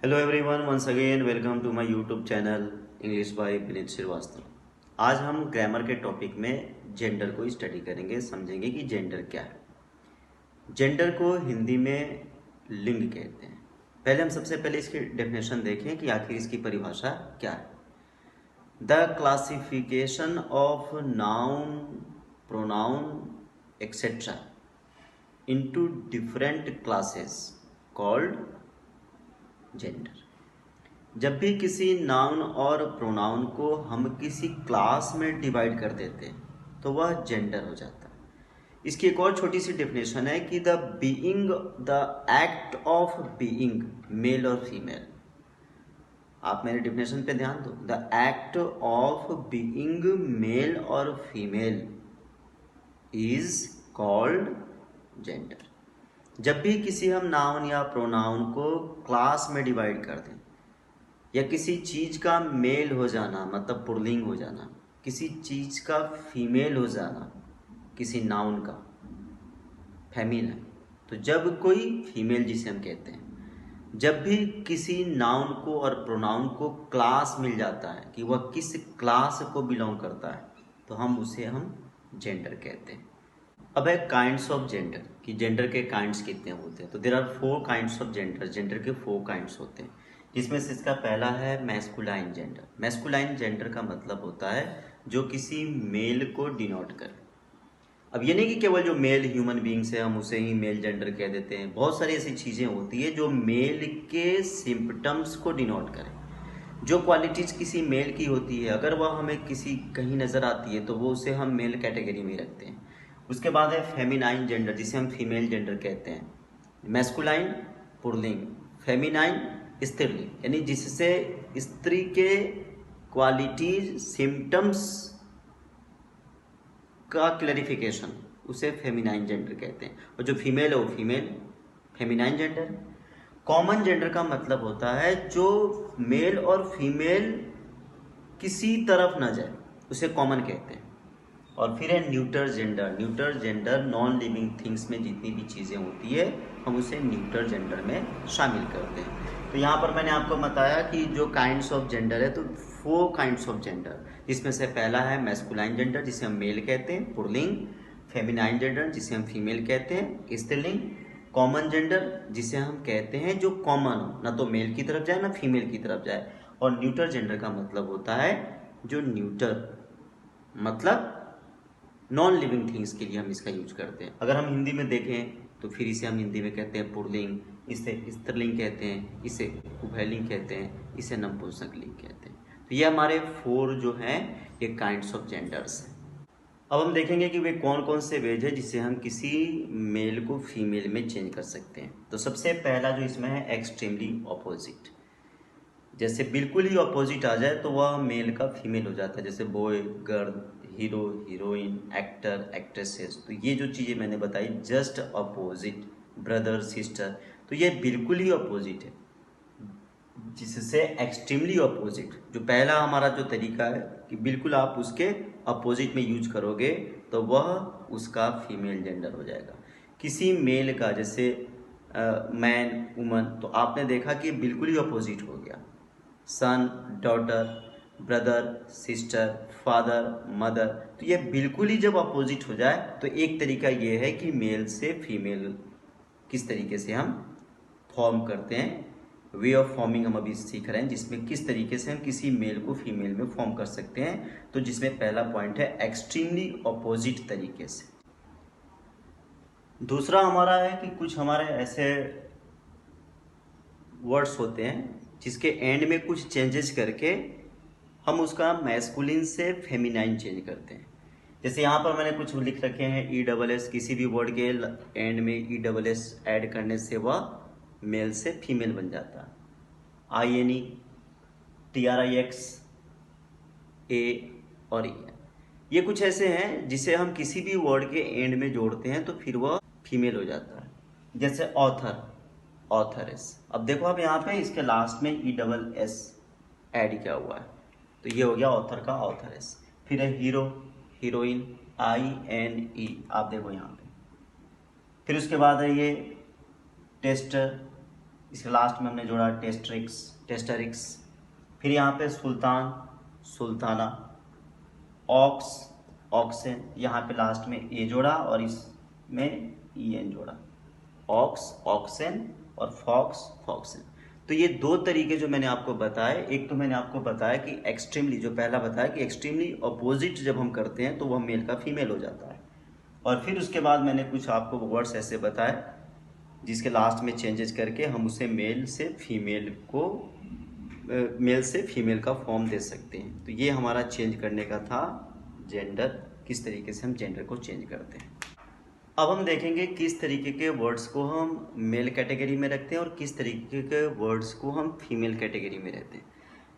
Hello everyone, once again welcome to my YouTube channel English by Vineet Srivastava. आज हम grammar के topic में gender को स्टडी करेंगे, समझेंगे कि जेंडर क्या है। जेंडर को हिंदी में लिंग कहते हैं। पहले हम सबसे पहले इसकी डेफिनेशन देखें कि आखिर इसकी परिभाषा क्या है। The classification of noun, pronoun etcetera into different classes called gender. जब भी किसी नाउन और प्रोनाउन को हम किसी क्लास में डिवाइड कर देते हैं तो वह जेंडर हो जाता है। इसकी एक और छोटी सी डेफिनेशन है कि the act of being male और फीमेल। आप मेरे डेफिनेशन पे ध्यान दो। The act of being male और फीमेल इज कॉल्ड जेंडर। जब भी किसी हम नाउन या प्रोनाउन को क्लास में डिवाइड कर दें या किसी चीज का मेल हो जाना मतलब पुल्लिंग हो जाना, किसी चीज का फीमेल हो जाना, किसी नाउन का फेमिनाइन, तो जब कोई फीमेल जिसे हम कहते हैं, जब भी किसी नाउन को और प्रोनाउन को क्लास मिल जाता है कि वह किस क्लास को बिलोंग करता है तो हम जेंडर कहते हैं। अब है काइंड्स ऑफ जेंडर कि जेंडर के काइंड्स कितने होते हैं। तो there are 4 kinds of gender. Gender के 4 काइंड्स होते हैं, जिसमें से इसका पहला है मैस्कुलाइन जेंडर। मैस्कुलाइन जेंडर का मतलब होता है जो किसी मेल को डिनोट करे। अब ये नहीं कि केवल जो मेल ह्यूमन बीइंग्स है हम उसे ही मेल जेंडर कह देते हैं। बहुत सारी ऐसी चीज़ें होती है जो मेल के सिम्पटम्स को डिनोट करें। जो क्वालिटीज़ किसी मेल की होती है, अगर वह हमें किसी कहीं नज़र आती है तो वो उसे हम मेल कैटेगरी में रखते हैं। उसके बाद है फेमिनाइन जेंडर, जिसे हम फीमेल जेंडर कहते हैं। मैस्कुलाइन पुल्लिंग, फेमिनाइन स्त्रीलिंग, यानी जिससे स्त्री के क्वालिटीज सिम्टम्स का क्लैरिफिकेशन, उसे फेमिनाइन जेंडर कहते हैं। और जो फीमेल है वो female feminine gender. Common gender का मतलब होता है जो मेल और फीमेल किसी तरफ ना जाए, उसे कॉमन कहते हैं। और फिर है neuter gender. Neuter gender non living things में जितनी भी चीज़ें होती है हम उसे न्यूटर जेंडर में शामिल करते हैं। तो यहाँ पर मैंने आपको बताया कि जो काइंड्स ऑफ जेंडर है, तो 4 काइंड्स ऑफ जेंडर, जिसमें से पहला है मैस्कुलाइन जेंडर जिसे हम मेल कहते हैं, पुल्लिंग। फेमिनाइन जेंडर जिसे हम फीमेल कहते हैं, स्त्रीलिंग। कॉमन जेंडर जिसे हम कहते हैं जो कॉमन हो, ना तो मेल की तरफ जाए ना फीमेल की तरफ जाए। और न्यूटर जेंडर का मतलब होता है जो न्यूटर मतलब नॉन लिविंग थिंग्स के लिए हम इसका यूज करते हैं। अगर हम हिंदी में देखें तो फिर इसे हम हिंदी में कहते हैं पुल्लिंग, इसे स्त्रीलिंग कहते हैं, इसे उभयलिंग कहते हैं, इसे नपुंसकलिंग कहते हैं। तो ये हमारे 4 जो हैं ये काइंड्स ऑफ जेंडर्स हैं। अब हम देखेंगे कि वे कौन कौन से वेज है जिससे हम किसी मेल को फीमेल में चेंज कर सकते हैं। तो सबसे पहला जो इसमें है एक्सट्रीमली ऑपोजिट। जैसे बिल्कुल ही ऑपोजिट आ जाए तो वह मेल का फीमेल हो जाता है, जैसे boy girl, hero heroine, actor actresses. तो ये जो चीज़ें मैंने बताई जस्ट अपोजिट, ब्रदर सिस्टर, तो ये बिल्कुल ही अपोजिट है। जिससे एक्सट्रीमली अपोजिट, जो पहला हमारा जो तरीका है कि बिल्कुल आप उसके अपोजिट में यूज करोगे तो वह उसका फीमेल जेंडर हो जाएगा। किसी मेल का जैसे मैन वुमन, तो आपने देखा कि बिल्कुल ही अपोजिट हो गया। Son daughter, brother sister, father mother, तो ये बिल्कुल ही जब अपोजिट हो जाए तो एक तरीका ये है कि मेल से फीमेल किस तरीके से हम फॉर्म करते हैं। वे ऑफ फॉर्मिंग हम अभी सीख रहे हैं, जिसमें किस तरीके से हम किसी मेल को फीमेल में फॉर्म कर सकते हैं। तो जिसमें पहला पॉइंट है एक्सट्रीमली अपोजिट तरीके से। दूसरा हमारा है कि कुछ हमारे ऐसे वर्ड्स होते हैं जिसके एंड में कुछ चेंजेस करके हम उसका मैस्कुलिन से फेमिनाइन चेंज करते हैं। जैसे यहाँ पर मैंने कुछ लिख रखे हैं ई डबल एस, किसी भी वर्ड के एंड में ई डबल एस ऐड करने से वह मेल से फीमेल बन जाता है। I N E, T R I X, A और ई, ये कुछ ऐसे हैं जिसे हम किसी भी वर्ड के एंड में जोड़ते हैं तो फिर वह फीमेल हो जाता है। जैसे ऑथर, ऑथरस। अब देखो आप यहाँ पे इसके लास्ट में ई डबल एस ऐड किया हुआ है, तो ये हो गया ऑथर का ऑथरस। फिर है hero, heroine, I N E, आप देखो यहाँ पे। फिर उसके बाद है ये टेस्टर, इसके लास्ट में हमने जोड़ा टेस्टरिक्स, फिर यहाँ पे सुल्तान, सुल्ताना, ऑक्स, ऑक्सेन, यहाँ पे लास्ट में ए जोड़ा और इसमें ई एन जोड़ा, ऑक्स, ऑक्सेन और फॉक्स, फॉक्सेन। तो ये दो तरीके जो मैंने आपको बताए, एक तो मैंने आपको बताया कि एक्सट्रीमली, जो पहला बताया कि एक्सट्रीमली अपोजिट जब हम करते हैं तो वह मेल का फीमेल हो जाता है, और फिर उसके बाद मैंने कुछ आपको वर्ड्स ऐसे बताए जिसके लास्ट में चेंजेस करके हम उसे मेल से फीमेल का फॉर्म दे सकते हैं। तो ये हमारा चेंज करने का था जेंडर, किस तरीके से हम जेंडर को चेंज करते हैं। अब हम देखेंगे किस तरीके के वर्ड्स को हम मेल कैटेगरी में रखते हैं और किस तरीके के वर्ड्स को हम फीमेल कैटेगरी में रहते हैं।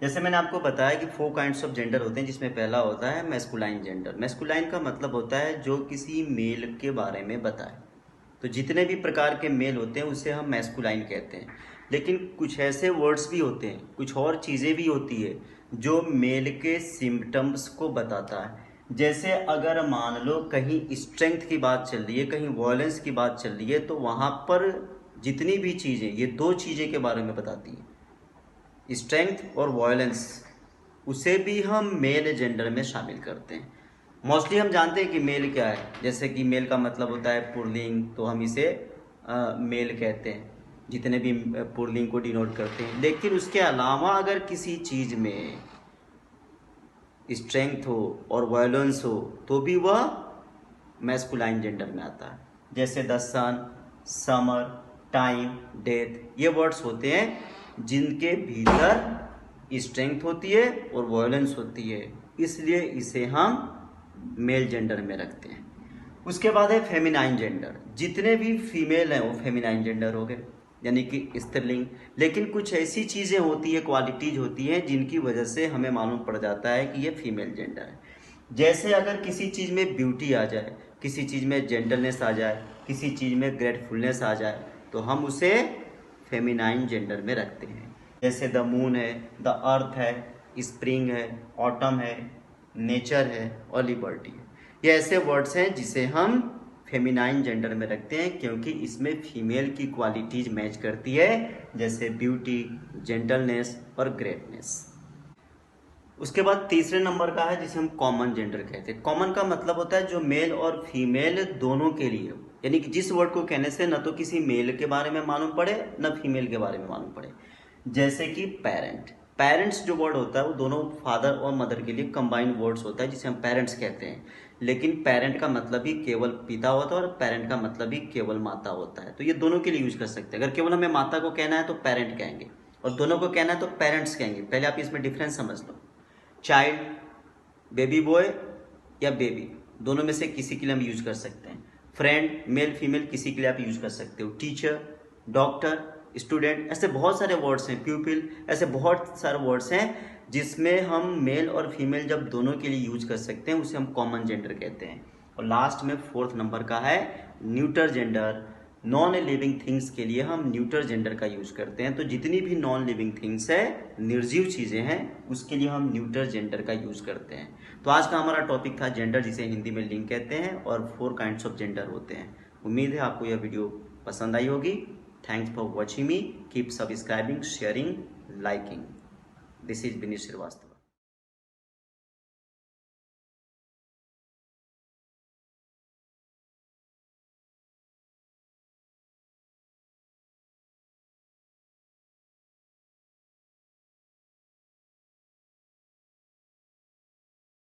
जैसे मैंने आपको बताया कि 4 काइंड्स ऑफ जेंडर होते हैं, जिसमें पहला होता है मैस्कुलाइन जेंडर। मैस्कुलाइन का मतलब होता है जो किसी मेल के बारे में बताए। तो जितने भी प्रकार के मेल होते हैं उसे हम मैस्कुलाइन कहते हैं। लेकिन कुछ ऐसे वर्ड्स भी होते हैं, कुछ और चीज़ें भी होती है जो मेल के सिम्टम्स को बताता है। जैसे अगर मान लो कहीं स्ट्रेंथ की बात चल रही है, कहीं वॉयलेंस की बात चल रही है, तो वहाँ पर जितनी भी चीज़ें, ये 2 चीज़ें के बारे में बताती हैं, स्ट्रेंथ और वॉयलेंस, उसे भी हम मेल जेंडर में शामिल करते हैं। मोस्टली हम जानते हैं कि मेल क्या है, जैसे कि मेल का मतलब होता है पुल्लिंग, तो हम इसे मेल कहते हैं, जितने भी पुल्लिंग को डिनोट करते हैं। लेकिन उसके अलावा अगर किसी चीज़ में स्ट्रेंथ हो और वायलेंस हो तो भी वह मैस्कुलाइन जेंडर में आता है। जैसे the sun, summer, time, death, ये वर्ड्स होते हैं जिनके भीतर स्ट्रेंथ होती है और वायलेंस होती है, इसलिए इसे हम मेल जेंडर में रखते हैं। उसके बाद है फेमिनाइन जेंडर। जितने भी फीमेल हैं वो फेमिनाइन जेंडर हो गए, यानी कि स्त्रीलिंग। लेकिन कुछ ऐसी चीज़ें होती है, क्वालिटीज होती हैं जिनकी वजह से हमें मालूम पड़ जाता है कि ये फीमेल जेंडर है। जैसे अगर किसी चीज़ में ब्यूटी आ जाए, किसी चीज़ में जेंटलनेस आ जाए, किसी चीज़ में ग्रेटफुलनेस आ जाए, तो हम उसे फेमिनाइन जेंडर में रखते हैं। जैसे द मून है, द अर्थ है, स्प्रिंग है, ऑटम है, नेचर है और लिबर्टी है। ये ऐसे वर्ड्स हैं जिसे हम फेमिनाइन जेंडर में रखते हैं, क्योंकि इसमें फीमेल की क्वालिटीज मैच करती है, जैसे ब्यूटी, जेंटलनेस और ग्रेटनेस। उसके बाद तीसरे नंबर का है जिसे हम कॉमन जेंडर कहते हैं। कॉमन का मतलब होता है जो मेल और फीमेल दोनों के लिए हो, यानी कि जिस वर्ड को कहने से न तो किसी मेल के बारे में मालूम पड़े न फीमेल के बारे में मालूम पड़े। जैसे कि पेरेंट, पेरेंट्स जो वर्ड होता है वो दोनों फादर और मदर के लिए कंबाइंड वर्ड्स होता है, जिसे हम पेरेंट्स कहते हैं। लेकिन पेरेंट का मतलब ही केवल पिता होता है और पेरेंट का मतलब ही केवल माता होता है। तो ये दोनों के लिए यूज कर सकते हैं। अगर केवल हमें माता को कहना है तो पेरेंट कहेंगे, और दोनों को कहना है तो पेरेंट्स कहेंगे। पहले आप इसमें डिफरेंस समझ लो। चाइल्ड, बेबी बॉय या बेबी, दोनों में से किसी के लिए हम यूज कर सकते हैं। फ्रेंड, मेल फीमेल, किसी के लिए आप यूज कर सकते हो। टीचर, डॉक्टर, स्टूडेंट, ऐसे बहुत सारे वर्ड्स हैं। प्यूपिल, ऐसे बहुत सारे वर्ड्स हैं जिसमें हम मेल और फीमेल जब दोनों के लिए यूज कर सकते हैं उसे हम कॉमन जेंडर कहते हैं। और लास्ट में 4th नंबर का है neuter gender. Non living things के लिए हम न्यूटर जेंडर का यूज करते हैं। तो जितनी भी नॉन लिविंग थिंग्स है, निर्जीव चीजें हैं, उसके लिए हम न्यूटर जेंडर का यूज करते हैं। तो आज का हमारा टॉपिक था जेंडर, जिसे हिंदी में लिंग कहते हैं, और 4 काइंड्स ऑफ जेंडर होते हैं। उम्मीद है आपको यह वीडियो पसंद आई होगी। Thanks for watching me. Keep subscribing, sharing, liking. This is Vineet Srivastava.